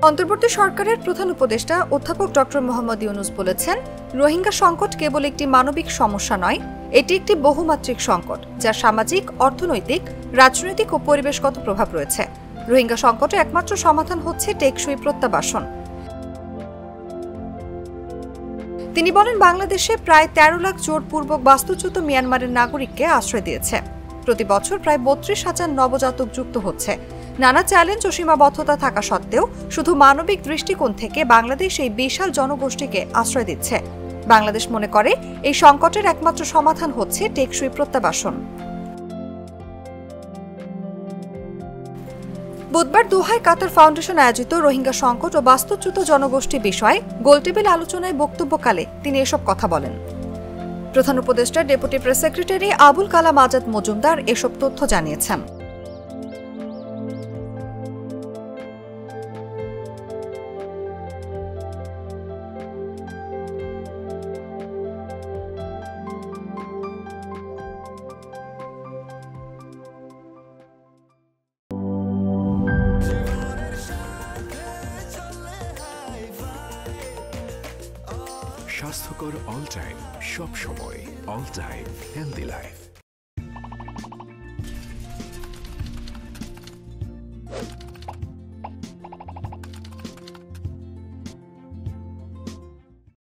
অন্তর্বর্তী সরকারের প্রধান উপদেষ্টা অধ্যাপক ডক্টর মোহাম্মদ ইউনূস বলেছেন, রোহিঙ্গা সংকট কেবল একটি মানবিক সমস্যা নয়, এটি একটি বহুমাত্রিক সংকট যার সামাজিক, অর্থনৈতিক, রাজনৈতিক ও পরিবেশগত প্রভাব রয়েছে। রোহিঙ্গা সংকটের একমাত্র সমাধান হচ্ছে টেকসই প্রত্যাবাসন। তিনি বলেন, বাংলাদেশে প্রায় ১৩ লাখ জোরপূর্বক বাস্তুচ্যুত মিয়ানমারের নাগরিককে আশ্রয় দিয়েছে। প্রতি বছর প্রায় ৩২,০০০ নবজাতক যুক্ত হচ্ছে। নানা চ্যালেঞ্জ ও সীমাবদ্ধতা থাকা সত্ত্বেও শুধু মানবিক দৃষ্টিকোণ থেকে বাংলাদেশ এই বিশাল জনগোষ্ঠীকে আশ্রয় দিচ্ছে। বাংলাদেশ মনে করে এই সংকটের একমাত্র সমাধান হচ্ছে টেকসই প্রত্যাবাসন। বুধবার দোহায় কাতার ফাউন্ডেশন আয়োজিত রোহিঙ্গা সংকট ও বাস্তুচ্যুত জনগোষ্ঠী বিষয়ে গোলটেবিল আলোচনায় বক্তব্যকালে তিনি এসব কথা বলেন। প্রধান উপদেষ্টা deputy press secretary Abul Kalam Azad Majumdar এসব তথ্য জানিয়েছেন। স্বাস্থ্যকর অল টাইম, সব সময় অল টাইম হেলদি লাইফ।